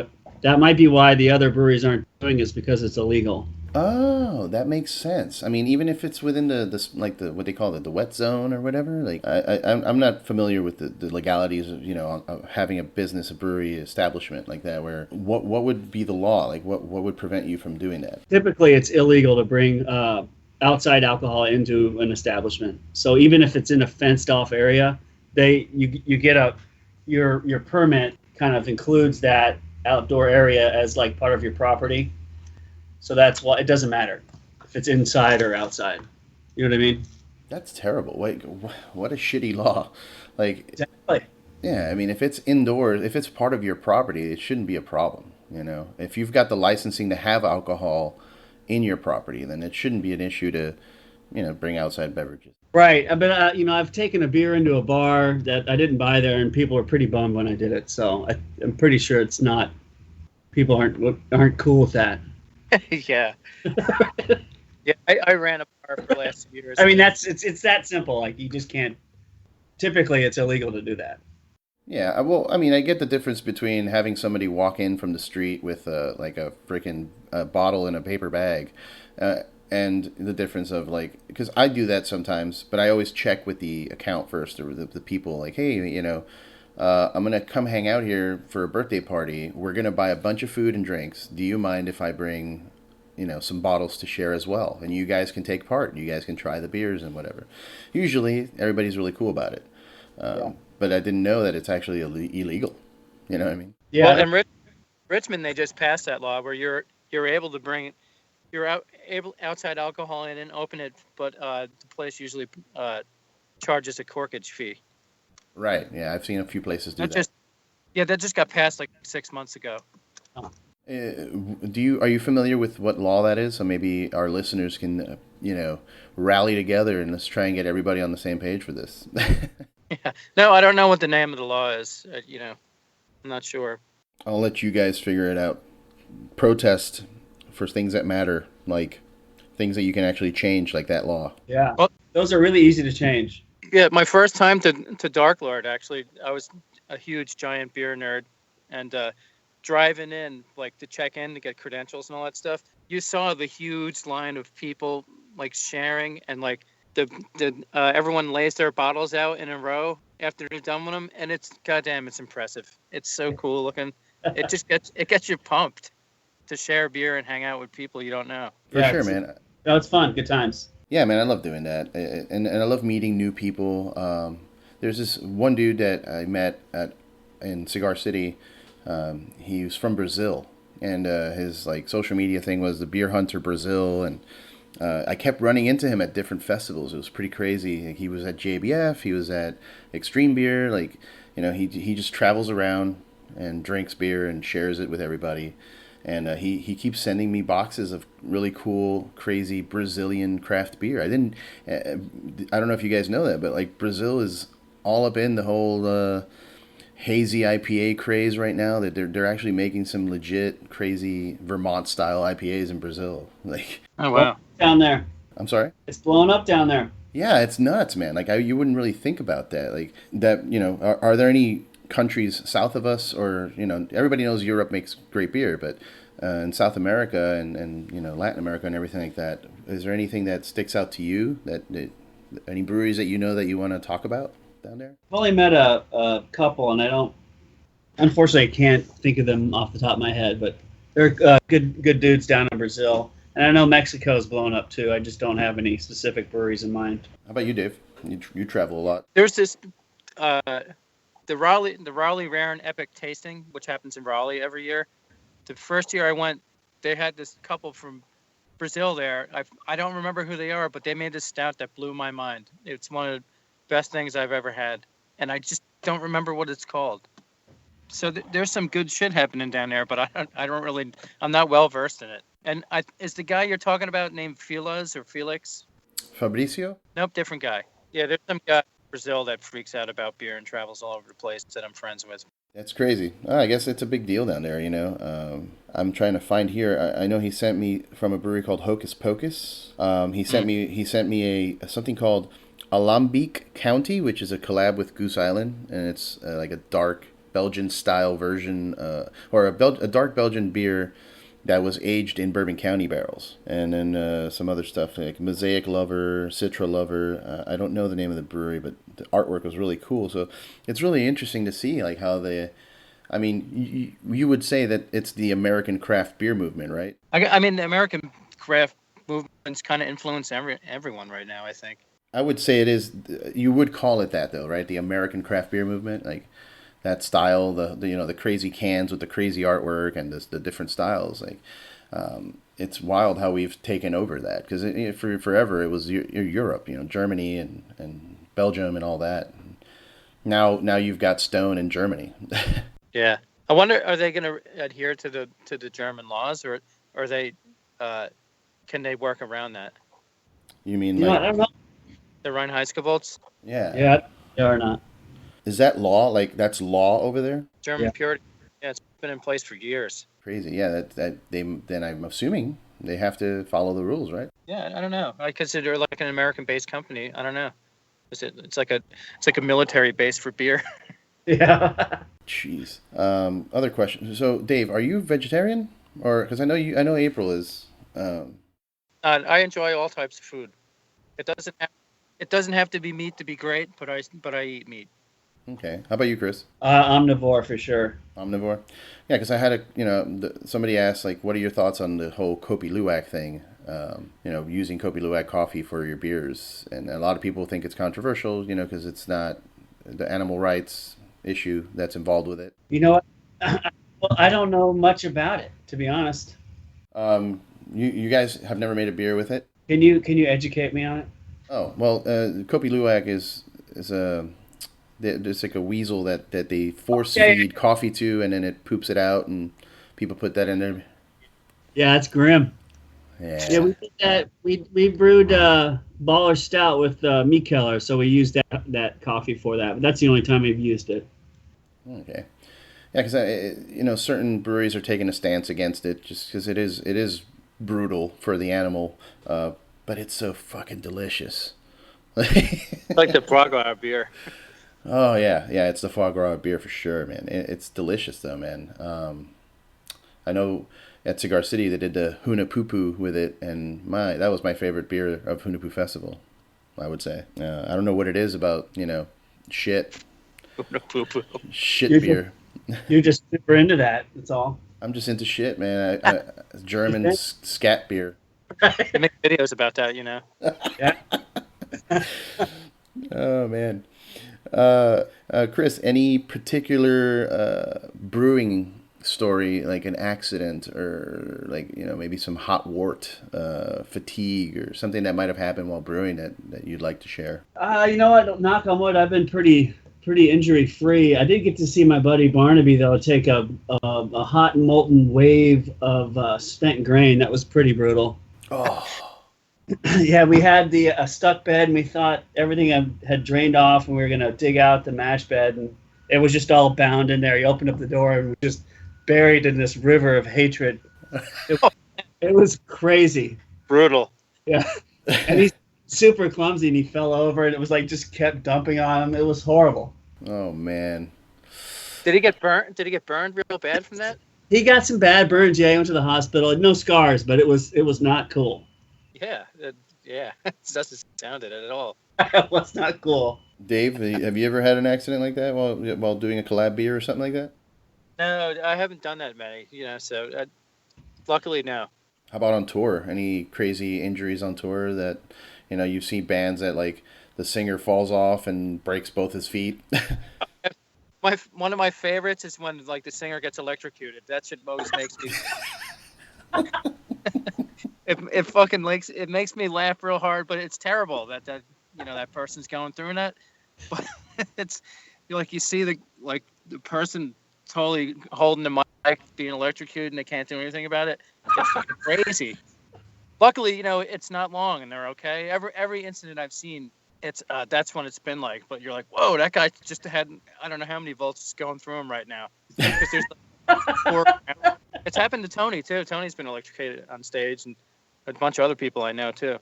That might be why the other breweries aren't doing it, is because it's illegal. Oh, that makes sense. I mean, even if it's within the what they call it, the wet zone or whatever. Like, I'm not familiar with the legalities of having a brewery establishment like that. Where what would be the law? Like, what would prevent you from doing that? Typically, it's illegal to bring outside alcohol into an establishment. So even if it's in a fenced off area, you get your permit kind of includes that outdoor area as like part of your property. So that's why it doesn't matter if it's inside or outside. You know what I mean? That's terrible. Wait, what a shitty law. Like, exactly. Yeah, I mean, if it's indoors, if it's part of your property, it shouldn't be a problem. If you've got the licensing to have alcohol in your property, then it shouldn't be an issue to, bring outside beverages. Right, but I've taken a beer into a bar that I didn't buy there, and people were pretty bummed when I did it. So I'm pretty sure it's not. People aren't cool with that. Yeah. Yeah, I ran a bar for the last 2 years. I mean, it's that simple. Like, you just can't. Typically, it's illegal to do that. Yeah, well, I mean, I get the difference between having somebody walk in from the street with like a freaking bottle in a paper bag, and the difference of because I do that sometimes, but I always check with the account first or the people. Like, hey, I'm gonna come hang out here for a birthday party. We're gonna buy a bunch of food and drinks. Do you mind if I bring, some bottles to share as well? And you guys can take part. You guys can try the beers and whatever. Usually, everybody's really cool about it. But I didn't know that it's actually illegal. You know what I mean? Yeah. Well, in Richmond, they just passed that law where you're able to bring outside alcohol in and open it, but the place usually charges a corkage fee. Right. Yeah, I've seen a few places do that. That just got passed like 6 months ago. Are you familiar with what law that is? So maybe our listeners can, rally together and let's try and get everybody on the same page for this. Yeah. No, I don't know what the name of the law is. I'm not sure. I'll let you guys figure it out. Protest for things that matter, like things that you can actually change, like that law. Yeah. Well, those are really easy to change. Yeah, my first time to Dark Lord, actually, I was a huge giant beer nerd, and driving in, to check in to get credentials and all that stuff, you saw the huge line of people sharing, and everyone lays their bottles out in a row after they're done with them, and it's impressive. It's so cool looking. it gets you pumped to share beer and hang out with people you don't know. For sure, man. No, it's fun. Good times. Yeah, man, I love doing that, and I love meeting new people. There's this one dude that I met in Cigar City. He was from Brazil, and his like social media thing was the Beer Hunter Brazil, and I kept running into him at different festivals. It was pretty crazy. Like, he was at JBF, he was at Extreme Beer. Like, he just travels around and drinks beer and shares it with everybody. And he keeps sending me boxes of really cool, crazy Brazilian craft beer. I don't know if you guys know that, but like Brazil is all up in the whole hazy IPA craze right now. That they're actually making some legit crazy Vermont style IPAs in Brazil. Like, oh wow, down there. I'm sorry. It's blowing up down there. Yeah, it's nuts, man. Like you wouldn't really think about that. Like that, are there any countries south of us, or everybody knows Europe makes great beer, but in South America and Latin America and everything like that, is there anything that sticks out to you, that any breweries that that you want to talk about down there? I've only met a couple, and unfortunately I can't think of them off the top of my head, but they're good dudes down in Brazil. And I know Mexico's blown up too. I just don't have any specific breweries in mind. How about you, Dave? You travel a lot. There's this the Raleigh Rare and Epic Tasting, which happens in Raleigh every year. The first year I went, they had this couple from Brazil there. I don't remember who they are, but they made this stout that blew my mind. It's one of the best things I've ever had, and I just don't remember what it's called. So there's some good shit happening down there, but I'm not well versed in it. And is the guy you're talking about named Felix or Felix? Fabricio? Nope, different guy. Yeah, there's some guy in Brazil that freaks out about beer and travels all over the place that I'm friends with. That's crazy. I guess it's a big deal down there, I'm trying to find here. I know he sent me from a brewery called Hocus Pocus. He sent me something called Alambique County, which is a collab with Goose Island, and it's like a dark Belgian style version, or a dark Belgian beer that was aged in Bourbon County barrels. And then some other stuff like Mosaic Lover, Citra Lover. I don't know the name of the brewery, but the artwork was really cool. So it's really interesting to see like how you would say that it's the American craft beer movement, right? I mean, the American craft movement's kind of influenced everyone right now, I think. I would say it is. You would call it that though, right? The American craft beer movement, like that style, the crazy cans with the crazy artwork and the different styles. Like, it's wild how we've taken over that, because for forever it was Europe, Germany and Belgium and all that. Now you've got Stone in Germany. Yeah, I wonder, are they going to adhere to the German laws, or are they can they work around that? You mean I don't know. The Reinheitsgebots? Yeah, they are not. Is that law? Like, that's law over there? German purity. Yeah, it's been in place for years. Crazy. Yeah, then I'm assuming they have to follow the rules, right? Yeah, I don't know. I consider it like an American-based company. I don't know. It's like a military base for beer. Yeah. Jeez. Other question. So, Dave, are you vegetarian? Or because I know April is. I enjoy all types of food. It doesn't have to be meat to be great, but I eat meat. Okay. How about you, Chris? Omnivore for sure. Omnivore? Yeah, because I had somebody asked, like, what are your thoughts on the whole Kopi Luwak thing? Using Kopi Luwak coffee for your beers. And a lot of people think it's controversial, because it's not the animal rights issue that's involved with it. You know what? I don't know much about it, to be honest. You guys have never made a beer with it? Can you educate me on it? Oh, well, Kopi Luwak is it's like a weasel that they force feed coffee to, and then it poops it out, and people put that in there. Yeah, it's grim. Yeah, we did that. We brewed Baller Stout with Mikkeller, so we used that coffee for that. But that's the only time we've used it. Okay. Yeah, because certain breweries are taking a stance against it, just because it is brutal for the animal, but it's so fucking delicious. Like the foie gras beer. Oh yeah, it's the foie gras beer for sure, man. It's delicious though, man. I know at Cigar City they did the Huna Poo with it, and that was my favorite beer of Huna Poo Festival, I would say. I don't know what it is about shit beer. You're just super into that. That's all. I'm just into shit, man. German scat beer. They make videos about that, Yeah. Oh man. Chris, any particular brewing story, like an accident or like, maybe some hot wort, fatigue or something that might have happened while brewing that you'd like to share? You know what? Knock on wood, I've been pretty injury free. I did get to see my buddy Barnaby though take a hot and molten wave of spent grain. That was pretty brutal. Oh. Yeah, we had the stuck bed, and we thought everything had drained off, and we were gonna dig out the mash bed, and it was just all bound in there. He opened up the door, and we were just buried in this river of hatred. It was crazy. Brutal. Yeah, and he's super clumsy, and he fell over, and it was like just kept dumping on him. It was horrible. Oh man. Did he get burnt? Did he get burned real bad from that? He got some bad burns. Yeah, he went to the hospital. No scars, but it was not cool. Yeah, it doesn't sound it at all. It was not cool. Dave, have you ever had an accident like that while doing a collab beer or something like that? No, I haven't done that many, so luckily, no. How about on tour? Any crazy injuries on tour that, you've seen bands that like the singer falls off and breaks both his feet? One of my favorites is when like the singer gets electrocuted. That shit always makes me. It makes me laugh real hard, but it's terrible that that person's going through that. But it's like you see the person totally holding the mic being electrocuted and they can't do anything about it. It's fucking crazy. Luckily, it's not long and they're okay. Every incident I've seen, it's that's when it's been like. But you're like, whoa, that guy just had I don't know how many volts is going through him right now. Because there's it's happened to Tony too. Tony's been electrocuted on stage and a bunch of other people I know too.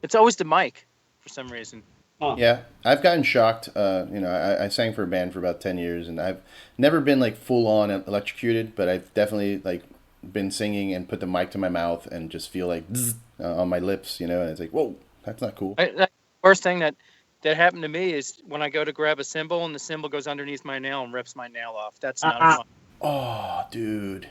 It's always the mic for some reason. Oh. Yeah, I've gotten shocked. I sang for a band for about 10 years, and I've never been like full on electrocuted, but I've definitely like been singing and put the mic to my mouth and just feel like on my lips, and it's like, whoa, that's not cool. The worst thing that happened to me is when I go to grab a cymbal and the cymbal goes underneath my nail and rips my nail off. That's not fun. Oh, dude.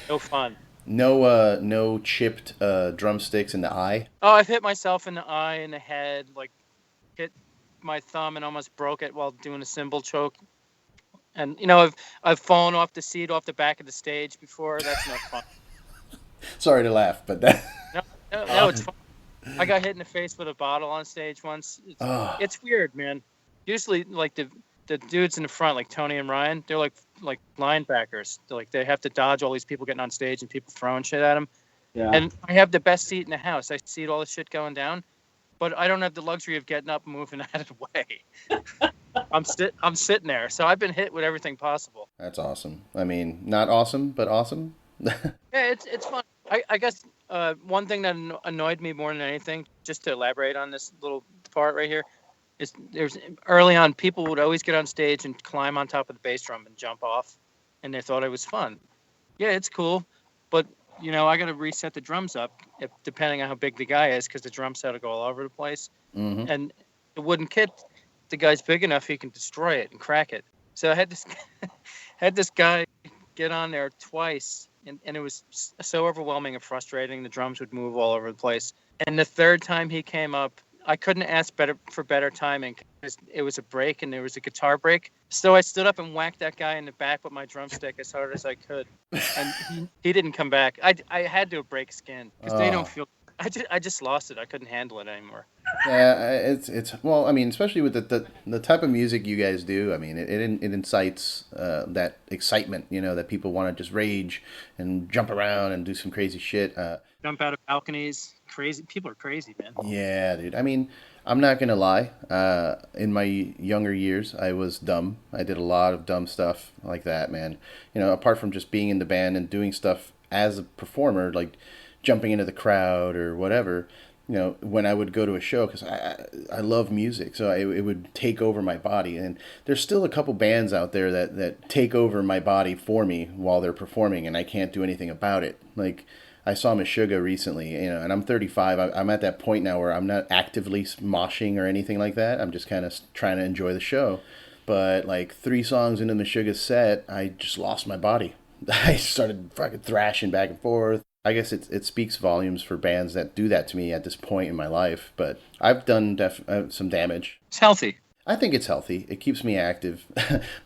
No fun. No chipped drumsticks in the eye. Oh, I've hit myself in the eye, in the head, like hit my thumb and almost broke it while doing a cymbal choke. And I've fallen off the seat off the back of the stage before. That's no fun. Sorry to laugh, but that. No, it's fun. I got hit in the face with a bottle on stage once. It's weird, man. Usually, like the dudes in the front, like Tony and Ryan, they're like linebackers. They have to dodge all these people getting on stage and people throwing shit at them. Yeah. And I have the best seat in the house. I see all the shit going down, but I don't have the luxury of getting up and moving out of the way. I'm sitting there, so I've been hit with everything possible. That's awesome. I mean, not awesome, but awesome. Yeah, it's fun. I guess one thing that annoyed me more than anything, just to elaborate on this little part right here, is there's early on people would always get on stage and climb on top of the bass drum and jump off, and they thought it was fun. Yeah, it's cool, but I got to reset the drums up depending on how big the guy is, because the drum set will go all over the place. Mm-hmm. And the wooden kit, the guy's big enough he can destroy it and crack it. So I had this guy get on there twice, and it was so overwhelming and frustrating. The drums would move all over the place. And the third time he came up, I couldn't ask for better timing, because it was a break and there was a guitar break. So I stood up and whacked that guy in the back with my drumstick as hard as I could, and he didn't come back. I had to break skin because they don't feel. I just lost it. I couldn't handle it anymore. Yeah, it's well. I mean, especially with the type of music you guys do. I mean, it incites that excitement. That people want to just rage and jump around and do some crazy shit. Jump out of balconies. Crazy people are crazy, man. Yeah, dude. I mean, I'm not gonna lie. In my younger years, I was dumb. I did a lot of dumb stuff like that, man. Apart from just being in the band and doing stuff as a performer, like jumping into the crowd or whatever. When I would go to a show, because I love music, so it would take over my body. And there's still a couple bands out there that take over my body for me while they're performing, and I can't do anything about it. Like, I saw Meshuggah recently, and I'm 35. I'm at that point now where I'm not actively moshing or anything like that. I'm just kind of trying to enjoy the show. But like 3 songs into the Sugar set, I just lost my body. I started fucking thrashing back and forth. I guess it speaks volumes for bands that do that to me at this point in my life. But I've done some damage. It's healthy. I think it's healthy. It keeps me active.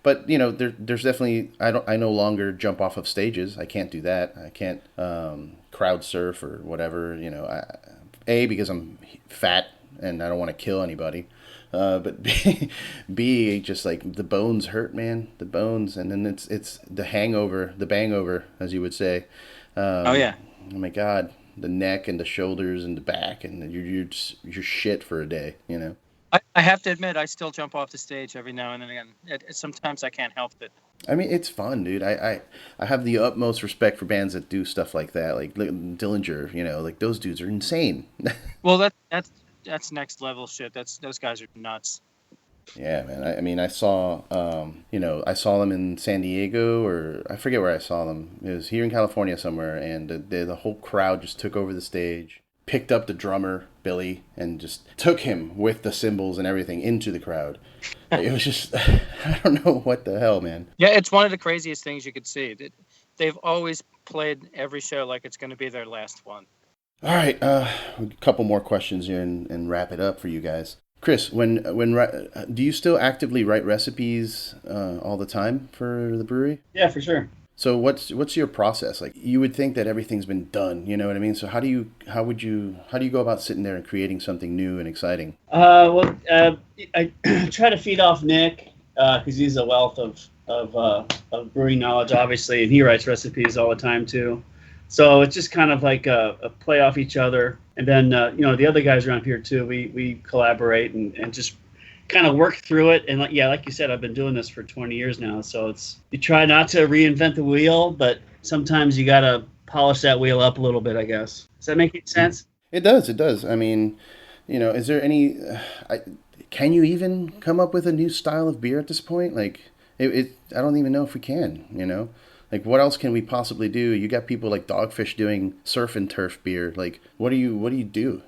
But, you know, there's definitely, I no longer jump off of stages. I can't do that. I can't crowd surf or whatever, you know. Because I'm fat and I don't want to kill anybody. But B, just like the bones hurt, man. The bones. And then it's the bangover, as you would say. Oh, yeah. Oh, my God. The neck and the shoulders and the back. And you're shit for a day, you know. I have to admit, I still jump off the stage every now and then again. Sometimes I can't help it. I mean, it's fun, dude. I have the utmost respect for bands that do stuff like that, like Dillinger. You know, like those dudes are insane. Well, that's next level shit. Those guys are nuts. Yeah, man. I mean, I saw them in San Diego, or I forget where I saw them. It was here in California somewhere, and the whole crowd just took over the stage, picked up the drummer Billy, and just took him with the cymbals and everything into the crowd. It was just, I don't know what the hell, man. Yeah, it's one of the craziest things you could see. They've always played every show like it's going to be their last one. All right, a couple more questions here and wrap it up for you guys. Chris, do you still actively write recipes all the time for the brewery? Yeah, for sure. So what's your process? Like, you would think that everything's been done, you know what I mean? So how do you go about sitting there and creating something new and exciting? I try to feed off Nick because he's a wealth of brewing knowledge, obviously, and he writes recipes all the time too. So it's just kind of like a play off each other, and then the other guys around here too. We collaborate and just kind of work through it. And like you said, I've been doing this for 20 years now, so you try not to reinvent the wheel, but sometimes you gotta polish that wheel up a little bit, I guess. Does that make sense? It does. I mean, is there any can you even come up with a new style of beer at this point? Like, I don't even know if we can, Like, what else can we possibly do? You got people like Dogfish doing surf and turf beer. Like, what do you do,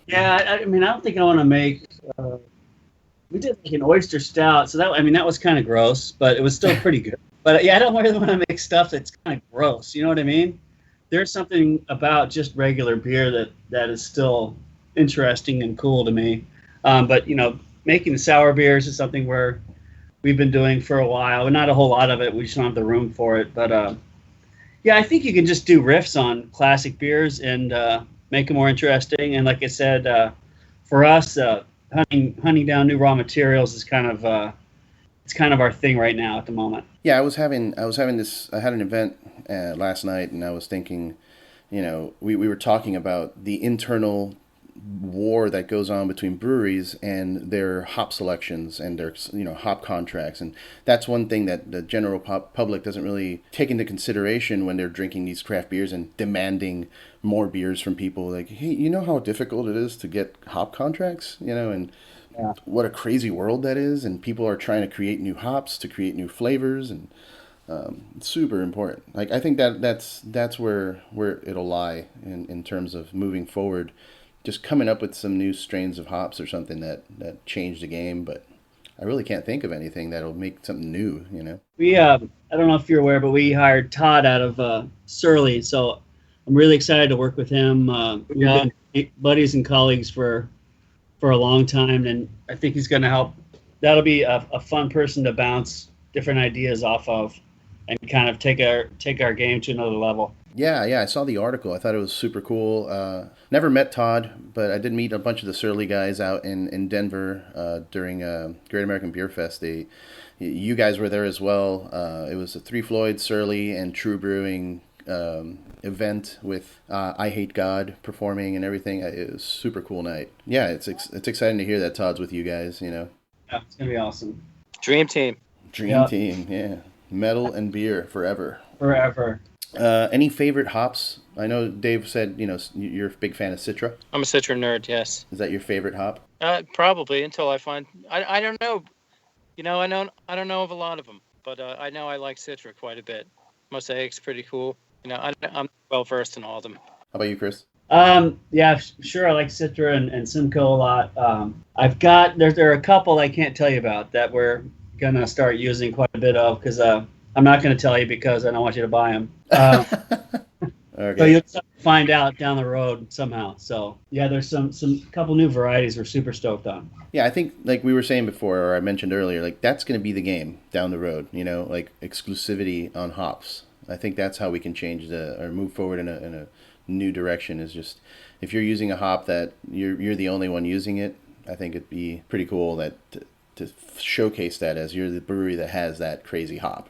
Yeah, I mean, I don't think I want to make... we did like an oyster stout, so that was kind of gross, but it was still pretty good. But yeah, I don't really want to make stuff that's kind of gross. You know what I mean? There's something about just regular beer that is still interesting and cool to me. But making sour beers is something where we've been doing for a while, and not a whole lot of it. We just don't have the room for it. But I think you can just do riffs on classic beers and make them more interesting. And like I said, for us, hunting down new raw materials is kind of our thing right now at the moment. Yeah, I had an event last night, and I was thinking, we were talking about the internal war that goes on between breweries and their hop selections and their hop contracts, and that's one thing that the general public doesn't really take into consideration when they're drinking these craft beers and demanding more beers from people. Like, hey, you know how difficult it is to get hop contracts, and what a crazy world that is, and people are trying to create new hops to create new flavors, and it's super important. Like, I think that's where it'll lie in terms of moving forward. Just coming up with some new strains of hops or something that change the game, but I really can't think of anything that'll make something new, We, I don't know if you're aware, but we hired Todd out of Surly, so I'm really excited to work with him. We've been buddies and colleagues for a long time, and I think he's going to help. That'll be a fun person to bounce different ideas off of and kind of take our game to another level. Yeah, I saw the article. I thought it was super cool. Never met Todd, but I did meet a bunch of the Surly guys out in Denver during Great American Beer Fest. You guys were there as well. It was a 3 Floyds, Surly, and True Brewing event with I Hate God performing and everything. It was a super cool night. Yeah, it's exciting to hear that Todd's with you guys, Yeah, it's going to be awesome. Dream team. Team, yeah. Metal and beer forever. Any favorite hops? I know Dave said, you're a big fan of Citra. I'm a Citra nerd, yes. Is that your favorite hop? Probably, until I find... I don't know. I don't know of a lot of them, but I know I like Citra quite a bit. Mosaic's pretty cool. I'm well-versed in all of them. How about you, Chris? Yeah, sure. I like Citra and Simcoe a lot. I've got... There are a couple I can't tell you about that were gonna start using quite a bit of, because I'm not gonna tell you because I don't want you to buy them. Okay. So you'll find out down the road somehow. So yeah, there's some couple new varieties we're super stoked on. Yeah, I think like we were saying before, or I mentioned earlier, like that's going to be the game down the road. Like exclusivity on hops. I think that's how we can change or move forward in a new direction. Is just if you're using a hop that you're the only one using it. I think it'd be pretty cool that to showcase that as you're the brewery that has that crazy hop.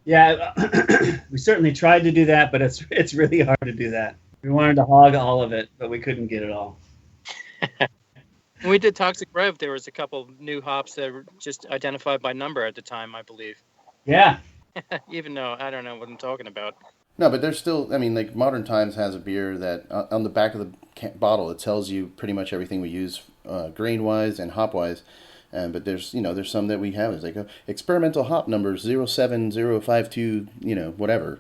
Yeah, we certainly tried to do that, but it's really hard to do that. We wanted to hog all of it, but we couldn't get it all. When we did Toxic Rev, there was a couple new hops that were just identified by number at the time, I believe. Yeah. Even though I don't know what I'm talking about. No, but there's still, like Modern Times has a beer that on the back of the bottle, it tells you pretty much everything we use grain-wise and hop-wise. But there's some that we have. It's like experimental hop number 07052, whatever.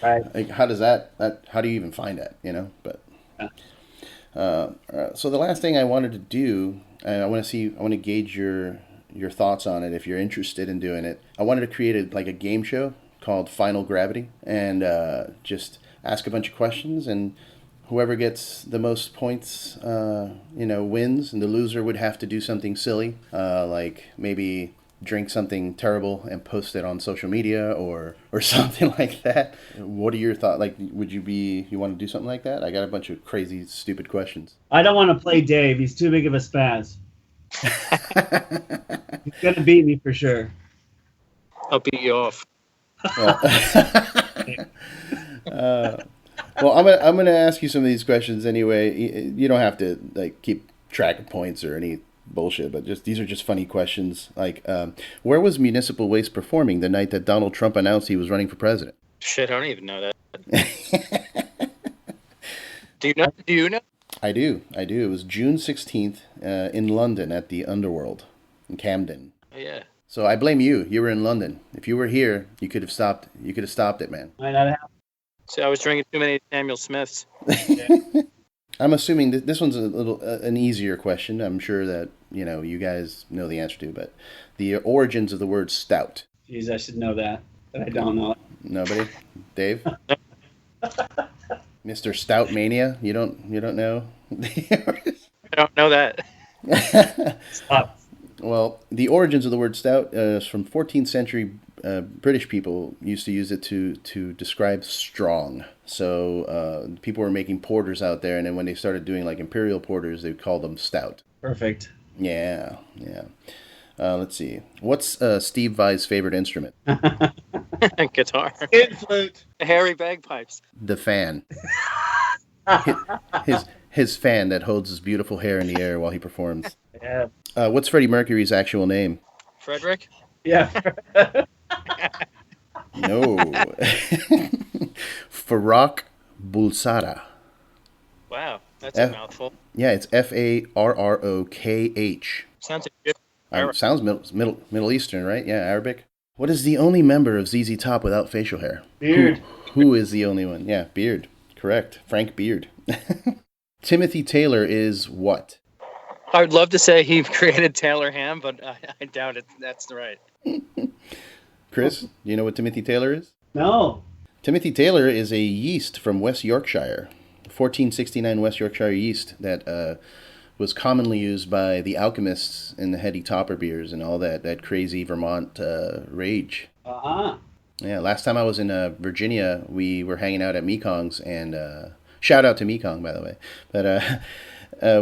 Right. Like how does that how do you even find that, But so the last thing I wanted to do, and I want to gauge your thoughts on it if you're interested in doing it. I wanted to create a game show called Final Gravity, and just ask a bunch of questions, and whoever gets the most points, wins, and the loser would have to do something silly, like maybe drink something terrible and post it on social media or something like that. What are your thoughts? Like, you want to do something like that? I got a bunch of crazy, stupid questions. I don't want to play Dave. He's too big of a spaz. He's going to beat me for sure. I'll beat you off. Well, I'm gonna ask you some of these questions anyway. You don't have to keep track of points or any bullshit, but these are just funny questions. Like, where was Municipal Waste performing the night that Donald Trump announced he was running for president? Shit, I don't even know that. Do you know? I do. It was June 16th in London at the Underworld in Camden. Oh, yeah. So I blame you. You were in London. If you were here, you could have stopped. You could have stopped it, man. Might not happen. So I was drinking too many Samuel Smiths. I'm assuming that this one's an easier question. I'm sure that you guys know the answer to, but the origins of the word stout. Jeez, I should know that, but I don't know it. Nobody, Dave, Mr. Stout Mania. You don't know. I don't know that. Stop. Well, the origins of the word stout is from 14th century. British people used to use it to describe strong. So people were making porters out there, and then when they started doing imperial porters, they would call them stout. Perfect. Yeah. Let's see. What's Steve Vai's favorite instrument? Guitar. Kid flute. Hairy bagpipes. The fan. his fan that holds his beautiful hair in the air while he performs. Yeah. What's Freddie Mercury's actual name? Frederick? Yeah. No. Farrokh Bulsara. Wow, that's a mouthful. Yeah, it's Farrokh. Sounds like good. Sounds Middle Eastern, right? Yeah, Arabic. What is the only member of ZZ Top without facial hair? Beard. Who is the only one? Yeah, Beard. Correct. Frank Beard. Timothy Taylor is what? I would love to say he created Taylor Ham, but I doubt it. That's right. Chris, do you know what Timothy Taylor is? No. Timothy Taylor is a yeast from West Yorkshire, 1469 West Yorkshire yeast that was commonly used by the alchemists in the heady topper beers and all that crazy Vermont rage. Uh-huh. Yeah, last time I was in Virginia, we were hanging out at Mekong's, and shout out to Mekong, by the way. But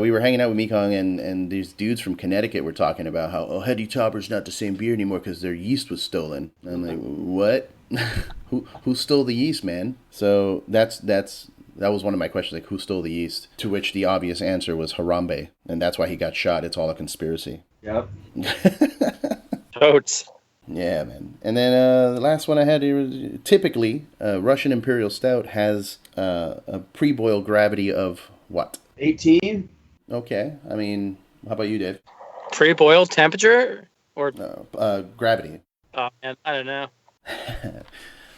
we were hanging out with Mekong, and these dudes from Connecticut were talking about how heady topper's not the same beer anymore because their yeast was stolen. And I'm like, what? Who stole the yeast, man? So that was one of my questions, like who stole the yeast? To which the obvious answer was Harambe, and that's why he got shot. It's all a conspiracy. Yep. Totes. Yeah, man. And then the last one I had here was typically Russian Imperial Stout has a pre-boil gravity of what? 18. Okay. I mean, how about you, Dave? Pre-boil temperature or gravity? Oh man, I don't know.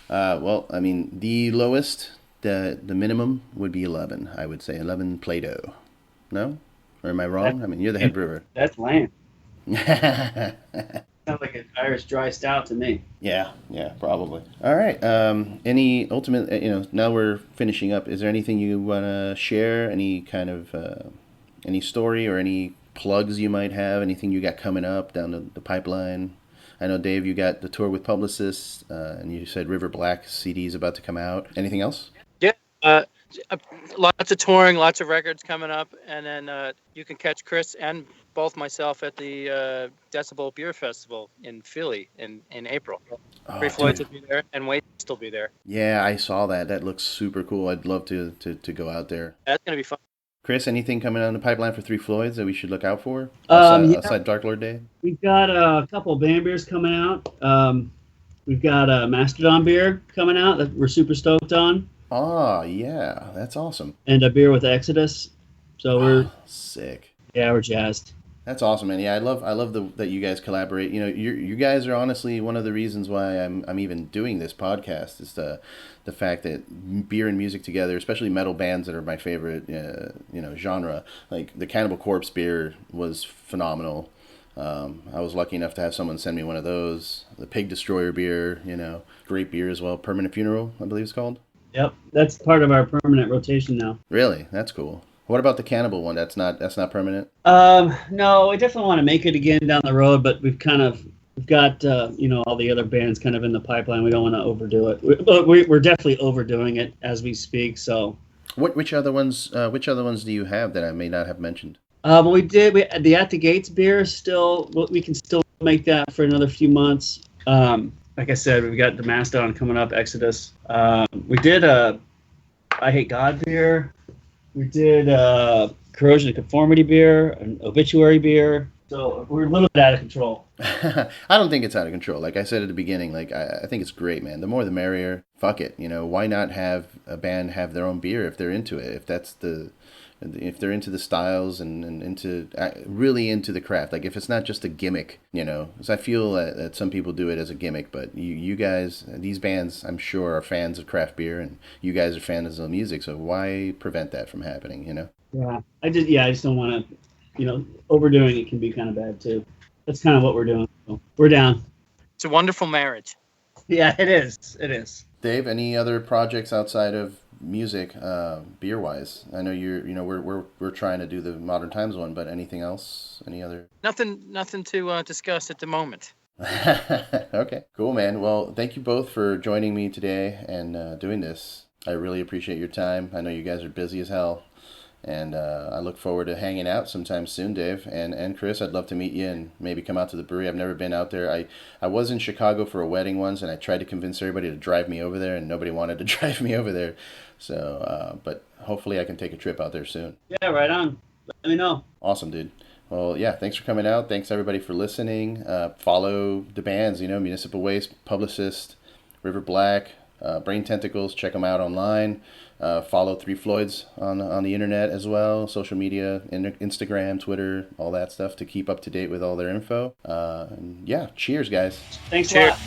Well, I mean, the lowest, the minimum would be 11. I would say 11 Play-Doh. No? Or am I wrong? I mean, you're the head brewer. That's lame. Sounds Sounds like an Irish dry stout to me. Yeah, probably. All right. Any ultimate, now we're finishing up. Is there anything you want to share? Any kind of, any story or any plugs you might have? Anything you got coming up down the pipeline? I know, Dave, you got the tour with Publicists, and you said River Black CD is about to come out. Anything else? Yeah. Lots of touring, lots of records coming up, and then you can catch Chris and both myself at the Decibel Beer Festival in Philly in April. Floyds will be there, and Waste will be there. Yeah, I saw that. That looks super cool. I'd love to go out there. That's going to be fun. Chris, anything coming down the pipeline for Three Floyds that we should look out for? Outside Dark Lord Day? We've got a couple of band beers coming out. We've got a Mastodon beer coming out that we're super stoked on. Oh, yeah. That's awesome. And a beer with Exodus. So we're sick. Yeah, we're jazzed. That's awesome, man. Yeah, I love that you guys collaborate. You guys are honestly one of the reasons why I'm even doing this podcast. Is the fact that beer and music together, especially metal bands that are my favorite, genre. Like the Cannibal Corpse beer was phenomenal. I was lucky enough to have someone send me one of those. The Pig Destroyer beer, great beer as well. Permanent Funeral, I believe it's called. Yep, that's part of our permanent rotation now. Really, that's cool. What about the Cannibal one? That's not permanent. No, I definitely want to make it again down the road, but we've got all the other bands kind of in the pipeline. We don't want to overdo it. We're definitely overdoing it as we speak. So, which other ones do you have that I may not have mentioned? We had the At the Gates beer. We can still make that for another few months. Like I said, we've got the Mastodon coming up, Exodus. We did a I Hate God beer. We did Corrosion and Conformity beer, an Obituary beer. So we're a little bit out of control. I don't think it's out of control. Like I said at the beginning, I think it's great, man. The more the merrier. Fuck it. Why not have a band have their own beer if they're into it? If they're into the styles and into really into the craft, like if it's not just a gimmick, because I feel that some people do it as a gimmick, but you guys, these bands, I'm sure are fans of craft beer, and you guys are fans of music, so why prevent that from happening? Yeah, I just don't want to, overdoing it can be kind of bad too. That's kind of what we're doing. So we're down. It's a wonderful marriage. Yeah, it is. It is. Dave, any other projects outside of music, beer wise? I know we're trying to do the Modern Times one, but anything else? Any other? Nothing to discuss at the moment. Okay, cool, man. Well, thank you both for joining me today and doing this. I really appreciate your time. I know you guys are busy as hell, and I look forward to hanging out sometime soon, Dave. And Chris, I'd love to meet you and maybe come out to the brewery. I've never been out there. I was in Chicago for a wedding once, and I tried to convince everybody to drive me over there, and nobody wanted to drive me over there. So, but hopefully I can take a trip out there soon. Yeah, right on. Let me know. Awesome, dude. Well, yeah, thanks for coming out. Thanks, everybody, for listening. Follow the bands, Municipal Waste, Publicist, River Black, Brain Tentacles. Check them out online. Follow Three Floyds on the internet as well. Social media, Instagram, Twitter, all that stuff to keep up to date with all their info. And yeah, cheers, guys. Thanks a lot.